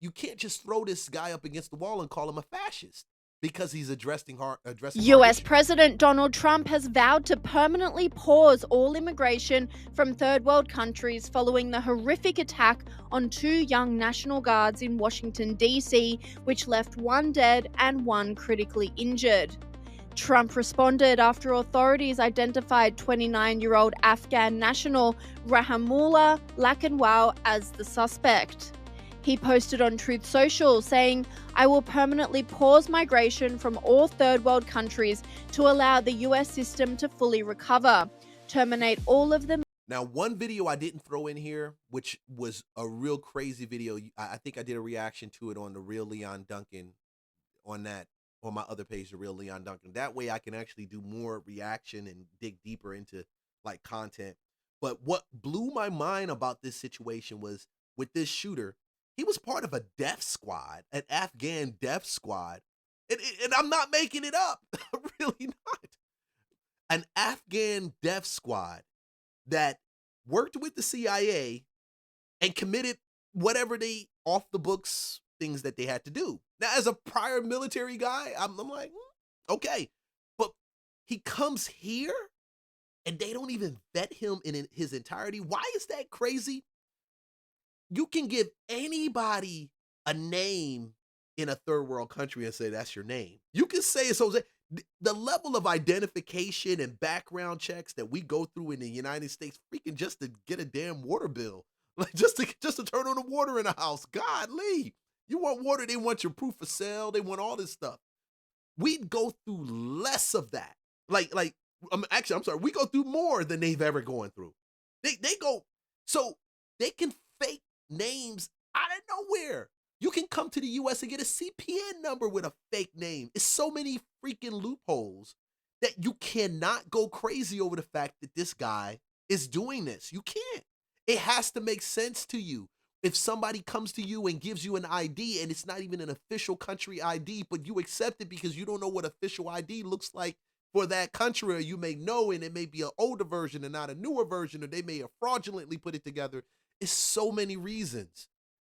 you can't just throw this guy up against the wall and call him a fascist because he's addressing hard US issues. President Donald Trump has vowed to permanently pause all immigration from third world countries following the horrific attack on 2 young National Guards in Washington, D.C., which left 1 dead and 1 critically injured. Trump responded after authorities identified 29-year-old Afghan national Rahimullah Lakanwal as the suspect. He posted on Truth Social saying, "I will permanently pause migration from all third world countries to allow the US system to fully recover, terminate all of the..." Now, one video I didn't throw in here, which was a real crazy video. I think I did a reaction to it on the Real Leon Duncan on my other page, the Real Leon Duncan. That way I can actually do more reaction and dig deeper into like content. But what blew my mind about this situation was with this shooter, he was part of a death squad, an Afghan death squad. And I'm not making it up. I'm really not. An Afghan death squad that worked with the CIA and committed whatever they off the books things that they had to do. Now, as a prior military guy, I'm like, okay. But he comes here and they don't even vet him in his entirety. Why is that crazy? You can give anybody a name in a third world country and say that's your name. You can say it's Jose. The level of identification and background checks that we go through in the United States, freaking just to get a damn water bill, like just to turn on the water in a house. Godly, you want water? They want your proof of sale. They want all this stuff. We go through less of that. I'm sorry. We go through more than they've ever gone through. They go so they can fake names out of nowhere. You can come to the US and get a CPN number with a fake name. It's so many freaking loopholes that you cannot go crazy over the fact that this guy is doing this. You can't. It has to make sense to you. If somebody comes to you and gives you an ID and it's not even an official country ID, but you accept it because you don't know what official ID looks like for that country, or you may know, and it may be an older version and not a newer version, or they may have fraudulently put it together. It's so many reasons.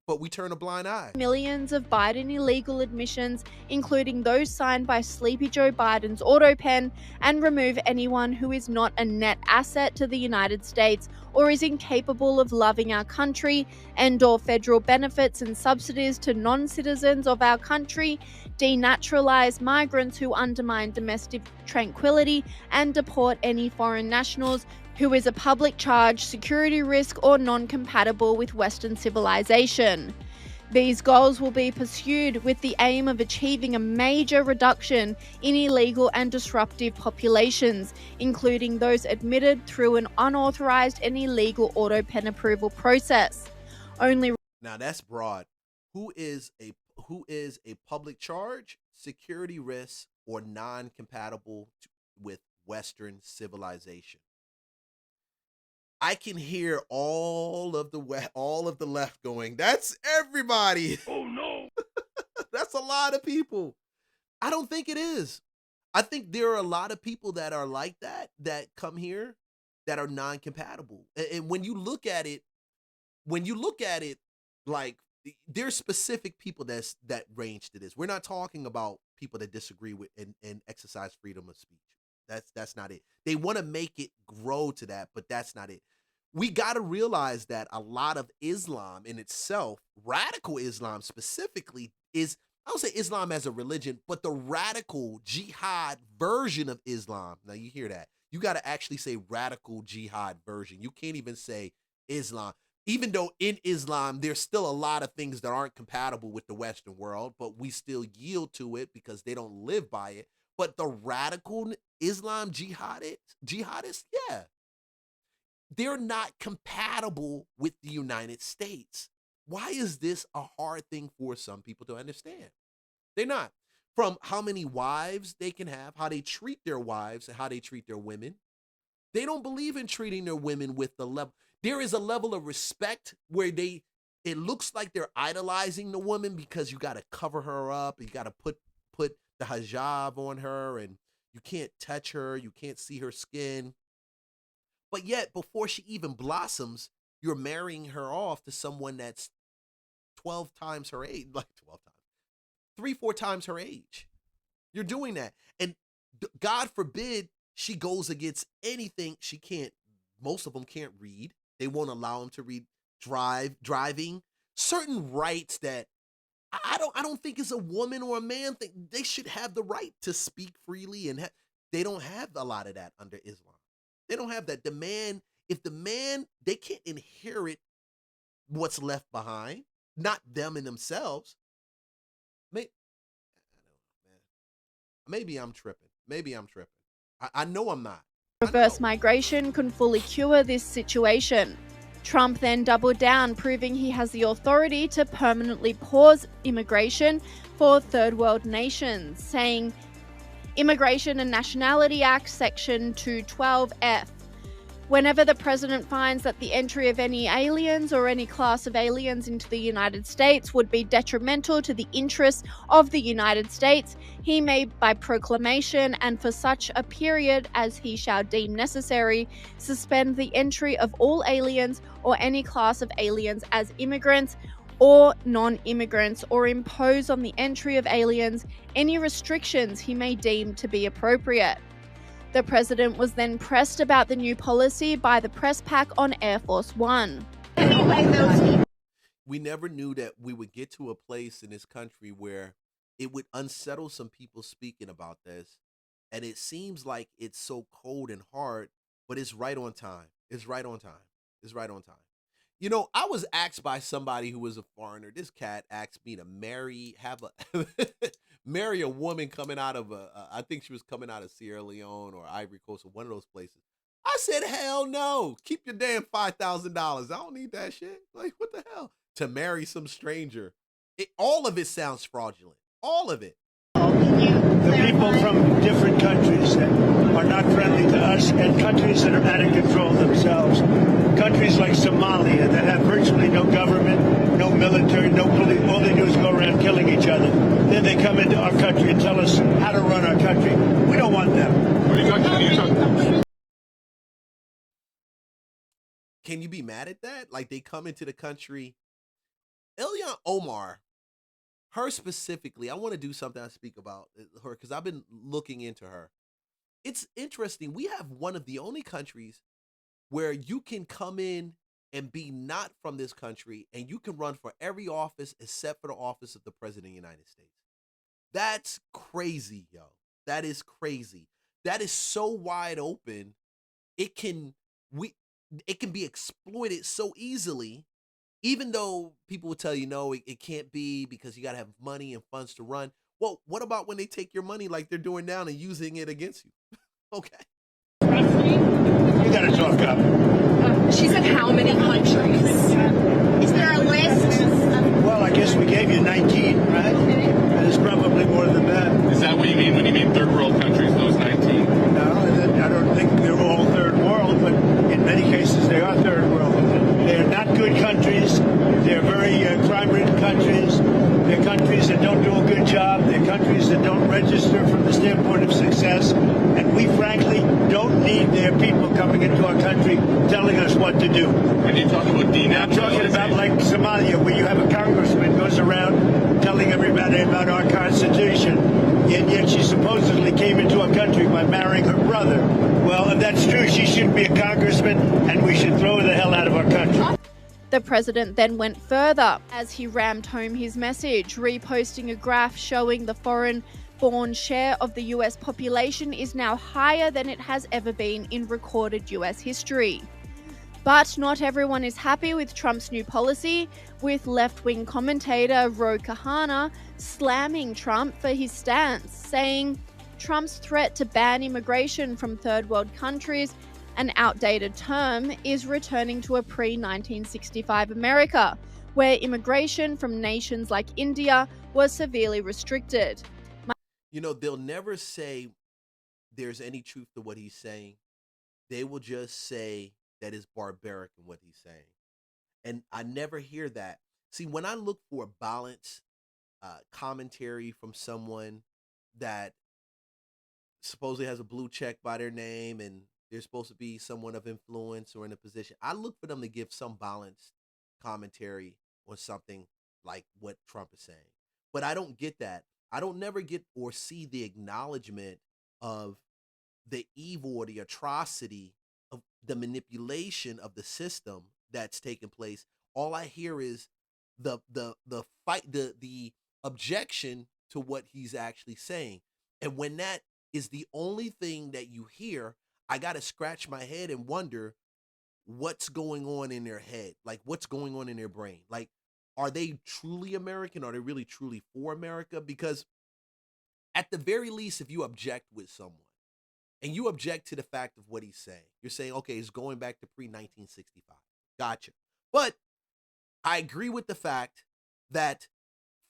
But we turn a blind eye. Millions of Biden illegal admissions, including those signed by Sleepy Joe Biden's auto pen, and remove anyone who is not a net asset to the United States or is incapable of loving our country, end all federal benefits and subsidies to non-citizens of our country, denaturalize migrants who undermine domestic tranquility, and deport any foreign nationals who is a public charge, security risk, or non-compatible with Western civilization. These goals will be pursued with the aim of achieving a major reduction in illegal and disruptive populations, including those admitted through an unauthorized and illegal auto pen approval process. Now that's broad. Who is a public charge, security risk, or non-compatible with Western civilization? I can hear all of the left going, that's everybody. Oh no. That's a lot of people. I don't think it is. I think there are a lot of people that are like that come here that are non-compatible. And when you look at it, like there's specific people that range to this. We're not talking about people that disagree with and exercise freedom of speech. That's not it. They want to make it grow to that, but that's not it. We got to realize that a lot of Islam in itself, radical Islam specifically, is, I don't say Islam as a religion, but the radical jihad version of Islam. Now you hear that. You got to actually say radical jihad version. You can't even say Islam. Even though in Islam, there's still a lot of things that aren't compatible with the Western world, but we still yield to it because they don't live by it. But the radical Islam jihadists, yeah, they're not compatible with the United States. Why is this a hard thing for some people to understand? They're not. From how many wives they can have, how they treat their wives, and how they treat their women. They don't believe in treating their women with the level. There is a level of respect where it looks like they're idolizing the woman because you got to cover her up. You got to put the hijab on her, and you can't touch her. You can't see her skin. But yet, before she even blossoms, you're marrying her off to someone that's 12 times her age, like 12 times, 3, 4 times her age. You're doing that. And God forbid she goes against anything. She can't, most of them can't read. They won't allow them to read driving. Certain rights that I don't think it's a woman or a man thing. They should have the right to speak freely, and they don't have a lot of that under Islam. They don't have that. If the man, they can't inherit what's left behind, not them and themselves. Maybe I'm tripping. I know I'm not. Reverse migration can fully cure this situation. Trump then doubled down, proving he has the authority to permanently pause immigration for third world nations, saying, Immigration and Nationality Act, Section 212F. Whenever the president finds that the entry of any aliens or any class of aliens into the United States would be detrimental to the interests of the United States, he may, by proclamation and for such a period as he shall deem necessary, suspend the entry of all aliens or any class of aliens as immigrants or non-immigrants, or impose on the entry of aliens any restrictions he may deem to be appropriate. The president was then pressed about the new policy by the press pack on Air Force One. We never knew that we would get to a place in this country where it would unsettle some people speaking about this. And it seems like it's so cold and hard, but it's right on time. It's right on time. You know, I was asked by somebody who was a foreigner. This cat asked me to marry a woman coming out of I think she was coming out of Sierra Leone or Ivory Coast or one of those places. I said, hell no. Keep your damn $5,000. I don't need that shit. Like, what the hell? To marry some stranger. All of it sounds fraudulent. All of it. The people from different countries that are not friendly to us, and countries that are out of control themselves. Countries like Somalia that have virtually no government, no military, no police. All they do is go around killing each other. Then they come into our country and tell us how to run our country. We don't want them. What are you talking? Can you be mad at that? Like, they come into the country. Ilhan Omar, her specifically, I want to do something I speak about her because I've been looking into her. It's interesting. We have one of the only countries where you can come in and be not from this country and you can run for every office except for the office of the President of the United States. That's crazy, yo. That is crazy. That is so wide open. It can be exploited so easily. Even though people will tell you, no, it can't be because you got to have money and funds to run. Well, what about when they take your money like they're doing now and using it against you? Okay. You got to talk up. She said how many countries? Is there a list? Well, I guess we gave you 19, right? There's probably more than that. Is that what you mean when you mean third world countries, those 19? No, I don't think they're all third world, but in many cases they are third world. They're not good countries. They're very crime-ridden countries. They're countries that don't do a good job. They're countries that don't register from the standpoint of success. And we, frankly, don't need their people coming into our country telling us what to do. When you talk about I'm talking about like Somalia, where you have a congressman goes around telling everybody about our Constitution, and yet she supposedly came into our country by marrying her brother. Well, if that's true, she shouldn't be a congressman, and we should throw her the hell out of our country. The president then went further as he rammed home his message, reposting a graph showing the foreign-born share of the US population is now higher than it has ever been in recorded US history. But not everyone is happy with Trump's new policy, with left-wing commentator Ro Kahana slamming Trump for his stance, saying Trump's threat to ban immigration from third world countries, an outdated term, is returning to a pre-1965 America, where immigration from nations like India was severely restricted. You know, they'll never say there's any truth to what he's saying. They will just say that is barbaric in what he's saying. And I never hear that. See, when I look for a balanced commentary from someone that supposedly has a blue check by their name and they're supposed to be someone of influence or in a position, I look for them to give some balanced commentary on something like what Trump is saying. But I don't get that. I don't never get or see the acknowledgement of the evil or the atrocity of the manipulation of the system that's taking place. All I hear is the fight, the objection to what he's actually saying. And when that is the only thing that you hear, I got to scratch my head and wonder what's going on in their head, like what's going on in their brain. Like, are they truly American? Are they really truly for America? Because at the very least, if you object with someone and you object to the fact of what he's saying, you're saying, okay, it's going back to pre 1965. Gotcha. But I agree with the fact that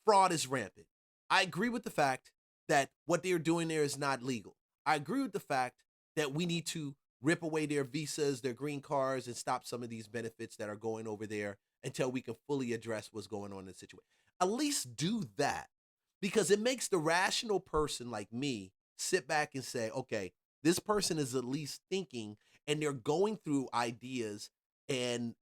fraud is rampant. I agree with the fact that what they're doing there is not legal. I agree with the fact that we need to rip away their visas, their green cards, and stop some of these benefits that are going over there until we can fully address what's going on in the situation. At least do that, because it makes the rational person like me sit back and say, okay, this person is at least thinking and they're going through ideas and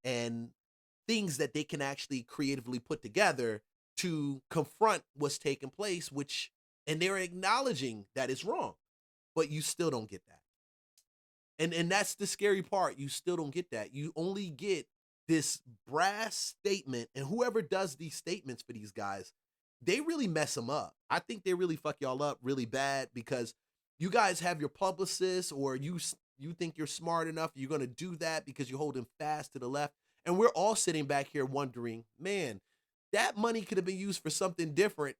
things that they can actually creatively put together to confront what's taking place, which, and they're acknowledging that it's wrong, but you still don't get that. And that's the scary part. You still don't get that. You only get this brass statement, and whoever does these statements for these guys, they really mess them up. I think they really fuck y'all up really bad, because you guys have your publicists, or you think you're smart enough, you're going to do that because you're holding fast to the left. And we're all sitting back here wondering, man, that money could have been used for something different.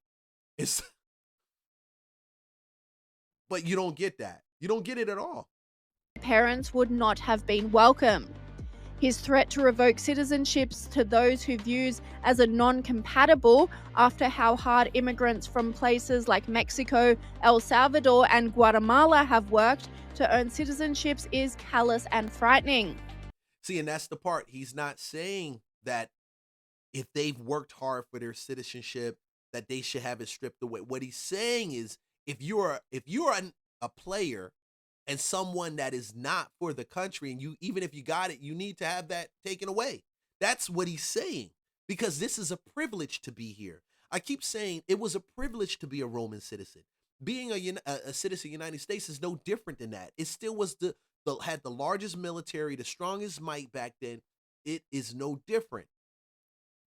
But you don't get that. You don't get it at all. Parents would not have been welcome. His threat to revoke citizenships to those who views as a non-compatible after how hard immigrants from places like Mexico, El Salvador and Guatemala have worked to earn citizenships is callous and frightening. See, and that's the part. He's not saying that if they've worked hard for their citizenship, that they should have it stripped away. What he's saying is, if you're a player and someone that is not for the country, and you, even if you got it, you need to have that taken away. That's what he's saying, because this is a privilege to be here. I keep saying it was a privilege to be a Roman citizen. Being a citizen of the United States is no different than that. It still was had the largest military, the strongest might back then. It is no different.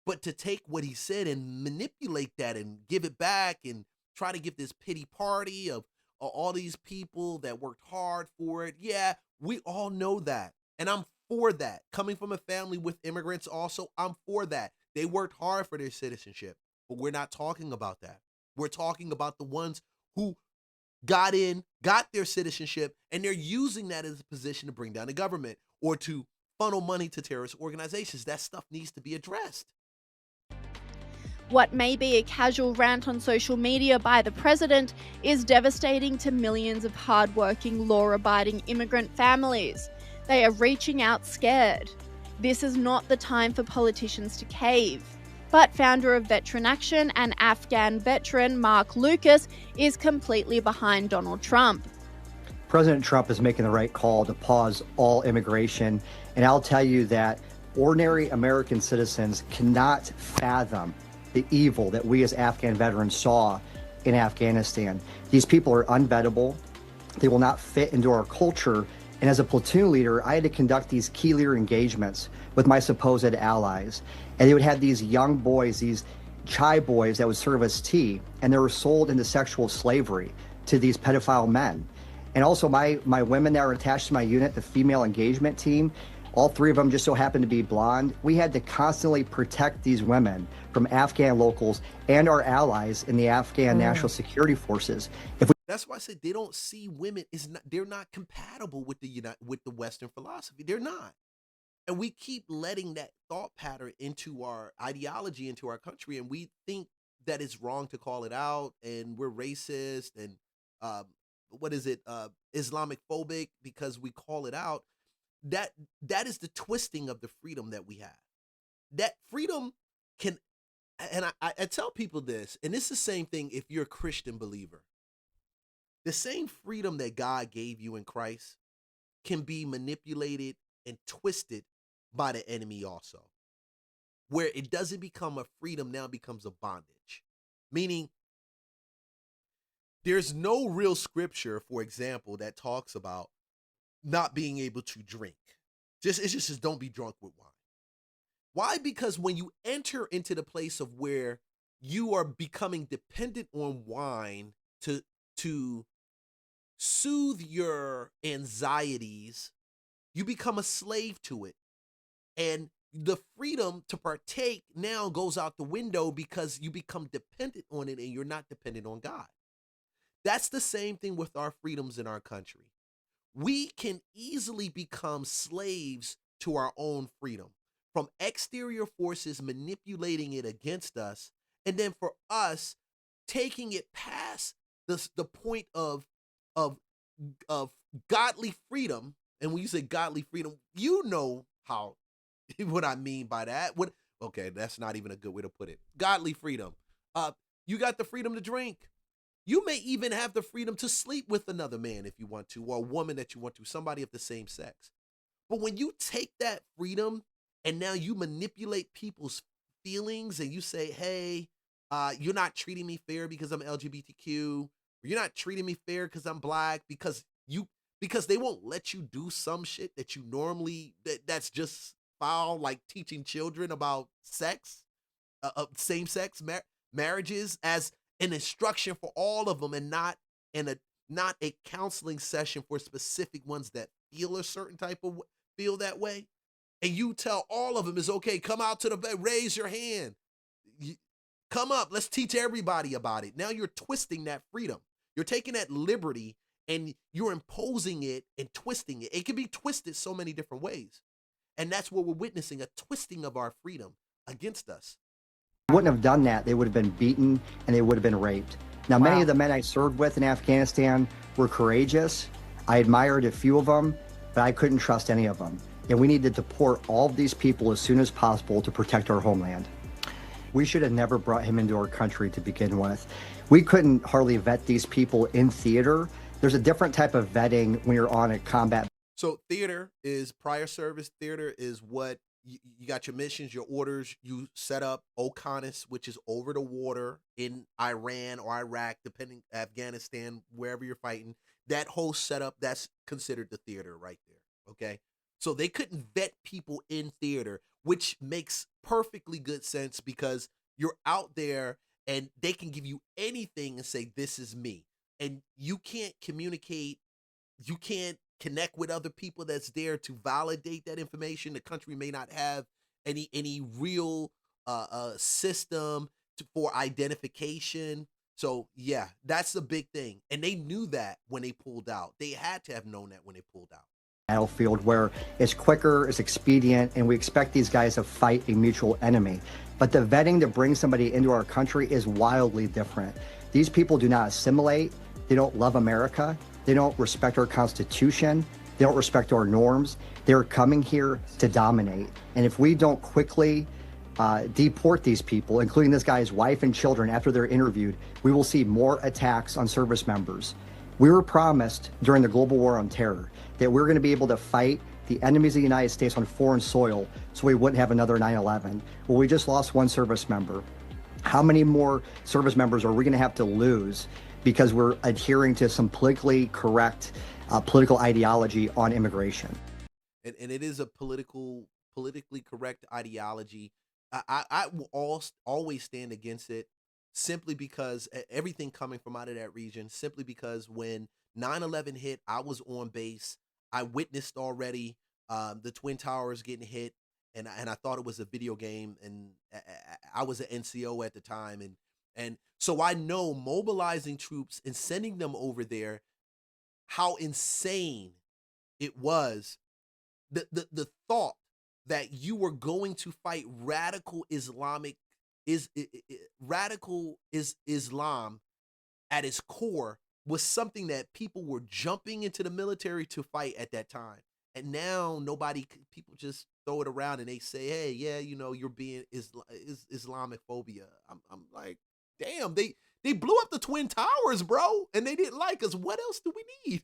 But to take what he said and manipulate that and give it back and try to give this pity party of all these people that worked hard for it. Yeah, we all know that. And I'm for that. Coming from a family with immigrants also, I'm for that. They worked hard for their citizenship. But we're not talking about that. We're talking about the ones who got their citizenship, and they're using that as a position to bring down the government or to funnel money to terrorist organizations. That stuff needs to be addressed. What may be a casual rant on social media by the president is devastating to millions of hardworking, law-abiding immigrant families. They are reaching out scared. This is not the time for politicians to cave. But founder of Veteran Action and Afghan veteran Mark Lucas is completely behind Donald Trump. President Trump is making the right call to pause all immigration. And I'll tell you that ordinary American citizens cannot fathom the evil that we as Afghan veterans saw in Afghanistan. These people are unvettable. They will not fit into our culture. And as a platoon leader, I had to conduct these key leader engagements with my supposed allies. And they would have these young boys, these chai boys that would serve as tea, and they were sold into sexual slavery to these pedophile men. And also my women that were attached to my unit, the female engagement team, all three of them just so happened to be blonde. We had to constantly protect these women from Afghan locals and our allies in the Afghan National Security Forces. That's why I said they don't see women they're not compatible with the Western philosophy. They're not. And we keep letting that thought pattern into our ideology, into our country, and we think that it's wrong to call it out, and we're racist and Islamic phobic because we call it out. That is the twisting of the freedom that we have. That freedom can, and I tell people this, and it's the same thing if you're a Christian believer. The same freedom that God gave you in Christ can be manipulated and twisted by the enemy also. where it doesn't become a freedom, now becomes a bondage. Meaning, there's no real scripture, for example, that talks about not being able to drink. It just says don't be drunk with wine. Why? Because when you enter into the place of where you are becoming dependent on wine to soothe your anxieties, you become a slave to it. And the freedom to partake now goes out the window because you become dependent on it and you're not dependent on God. That's the same thing with our freedoms in our country. We can easily become slaves to our own freedom from exterior forces manipulating it against us, and then for us taking it past the point of godly freedom. And when you say godly freedom, you know how what I mean by that. Okay, that's not even a good way to put it. Godly freedom. You got the freedom to drink. You may even have the freedom to sleep with another man if you want to, or a woman that you want to, somebody of the same sex. But when you take that freedom and now you manipulate people's feelings and you say, hey, you're not treating me fair because I'm LGBTQ, or you're not treating me fair because I'm black, because they won't let you do some shit that you normally, that's just foul, like teaching children about sex, same-sex marriages as an instruction for all of them, and not a counseling session for specific ones that feel a certain type of feel that way. And you tell all of them it's okay, come out to the bed, raise your hand, come up, let's teach everybody about it. Now you're twisting that freedom. You're taking that liberty and you're imposing it and twisting it. It can be twisted so many different ways. And that's what we're witnessing, a twisting of our freedom against us. Wouldn't have done that, they would have been beaten and they would have been raped. Now, many of the men I served with in Afghanistan were courageous. I admired a few of them, but I couldn't trust any of them. And we need to deport all of these people as soon as possible to protect our homeland. We should have never brought him into our country to begin with. We couldn't hardly vet these people in theater. There's a different type of vetting when you're on a combat. So theater is prior service. Theater is what you got your missions, your orders, you set up OCONUS, which is over the water in Iran or Iraq, depending, Afghanistan, wherever you're fighting. That whole setup, that's considered the theater right there, okay? So they couldn't vet people in theater, which makes perfectly good sense because you're out there and they can give you anything and say, this is me. And you can't communicate, you can't connect with other people that's there to validate that information. The country may not have any real system for identification. So yeah, that's the big thing. And they knew that when they pulled out. They had to have known that when they pulled out. Battlefield where it's quicker, it's expedient, and we expect these guys to fight a mutual enemy. But the vetting to bring somebody into our country is wildly different. These people do not assimilate. They don't love America. They don't respect our Constitution. They don't respect our norms. They're coming here to dominate. And if we don't quickly deport these people, including this guy's wife and children after they're interviewed, we will see more attacks on service members. We were promised during the global war on terror that we're going to be able to fight the enemies of the United States on foreign soil so we wouldn't have another 9/11. Well, we just lost one service member. How many more service members are we going to have to lose because we're adhering to some politically correct political ideology on immigration? And it is a politically correct ideology. I will always stand against it, simply because everything coming from out of that region, simply because when 9/11 hit, I was on base. I witnessed already the Twin Towers getting hit, and I thought it was a video game, and I was an NCO at the time, and so I know mobilizing troops and sending them over there, how insane it was. The thought that you were going to fight radical Islam at its core was something that people were jumping into the military to fight at that time. And now people just throw it around and they say, hey, yeah, you know, you're being Islamic phobia. I'm like, damn, they blew up the Twin Towers, bro, and they didn't like us. What else do we need?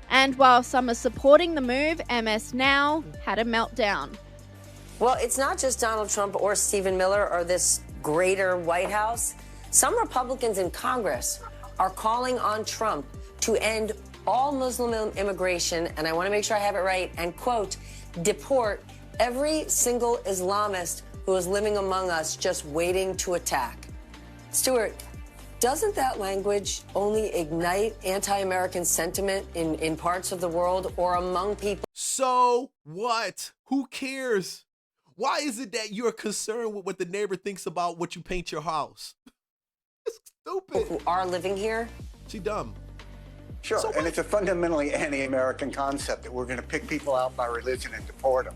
And while some are supporting the move, MS Now had a meltdown. Well, it's not just Donald Trump or Stephen Miller or this greater White House. Some Republicans in Congress are calling on Trump to end all Muslim immigration, and I want to make sure I have it right, and quote, deport every single Islamist who is living among us just waiting to attack. Stuart, doesn't that language only ignite anti-American sentiment in parts of the world or among people? So what? Who cares? Why is it that you're concerned with what the neighbor thinks about what you paint your house? It's stupid. Who are living here? She dumb. Sure, So and what? it's a fundamentally anti-American concept that we're going to pick people out by religion and deport them.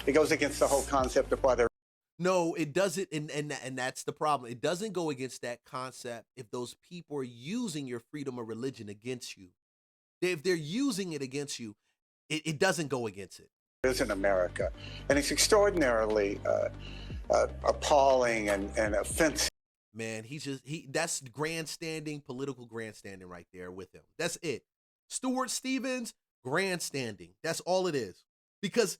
It goes against the whole concept of why they're. No, it doesn't, and that's the problem. It doesn't go against that concept if those people are using your freedom of religion against you. If they're using it against you, it doesn't go against it. Is in America, and it's extraordinarily appalling and offensive. Man, that's grandstanding, political grandstanding right there with him. That's it. Stuart Stevens, grandstanding. That's all it is. Because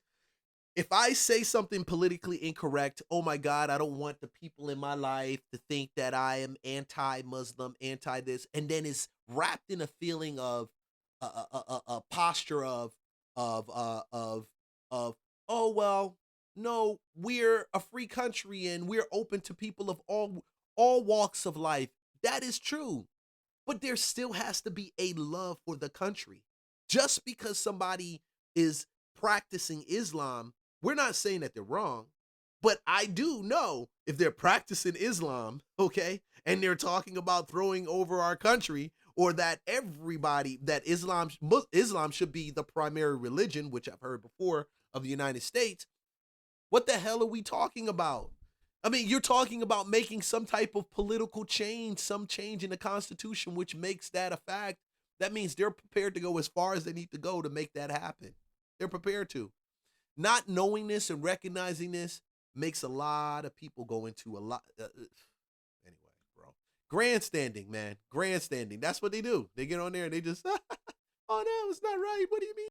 if I say something politically incorrect, oh my God, I don't want the people in my life to think that I am anti-Muslim, anti-this, and then it's wrapped in a feeling of a posture of oh well, no, we're a free country and we're open to people of all walks of life. That is true, but there still has to be a love for the country. Just because somebody is practicing Islam, we're not saying that they're wrong, but I do know if they're practicing Islam, okay, and they're talking about throwing over our country, or that everybody, that Islam should be the primary religion, which I've heard before, of the United States. What the hell are we talking about? I mean, you're talking about making some type of political change, some change in the Constitution, which makes that a fact. That means they're prepared to go as far as they need to go to make that happen. They're prepared to. Not knowing this and recognizing this makes a lot of people go into a lot. Anyway, bro. Grandstanding, man. Grandstanding. That's what they do. They get on there and they just, oh no, it's not right. What do you mean?